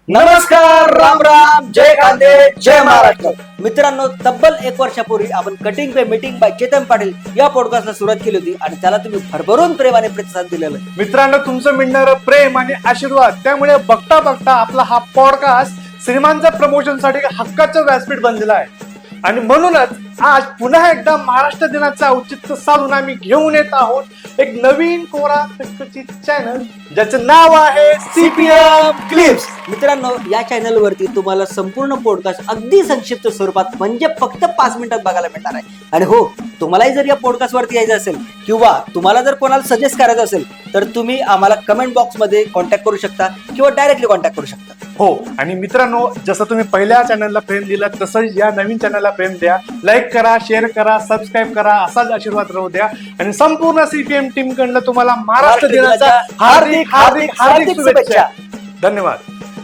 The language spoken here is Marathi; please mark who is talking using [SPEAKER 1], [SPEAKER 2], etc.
[SPEAKER 1] नमस्कार, राम राम, जय कांदे, जय महाराष्ट्र. मित्रांनो, तब्बल 1 वर्षापूर्वी आपण cutting pay meeting by Chetan Patil या पॉडकास्टला सुरुवात केली होती आणि त्याला तुम्ही भरभरून प्रेमाने प्रतिसाद दिलेला आहे.
[SPEAKER 2] मित्रांनो, तुमचं मिळणारं प्रेम आणि आशीर्वाद त्यामुळे बघता बघता आपला हा पॉडकास्ट श्रीमानच्या प्रमोशनसाठी हक्काचं व्यासपीठ बनलेला आहे. आणि म्हणूनच आज पुन्हा एकदा महाराष्ट्र दिनाचं औचित्य साधून आम्ही घेऊन येत आहोत एक नवीन कोरा चॅनल ज्याचं नाव आहे
[SPEAKER 1] CPM क्लिप्स. मित्रांनो, या चॅनल वरती तुम्हाला संपूर्ण पॉडकास्ट अगदी संक्षिप्त स्वरूपात म्हणजे फक्त 5 मिनिटात बघायला मिळणार आहे. आणि हो, तुम्हालाही जर या पॉडकास्ट वरती यायचं असेल किंवा तुम्हाला जर कोणाला सजेस्ट करायचं असेल तर तुम्ही आम्हाला कमेंट बॉक्स मध्ये कॉन्टॅक्ट करू शकता किंवा डायरेक्टली कॉन्टॅक्ट करू शकता.
[SPEAKER 2] हो, आणि मित्रांनो, जसं तुम्ही पहिल्या चॅनलला प्रेम दिला तसंच या नवीन चॅनलला प्रेम द्या. लाईक करा, शेअर करा, सबस्क्राईब करा, असाच आशीर्वाद राहू द्या. आणि संपूर्ण CPM टीम कडनं तुम्हाला महाराष्ट्र दिनाच्या हार्दिक हार्दिक हार्दिक शुभेच्छा. धन्यवाद.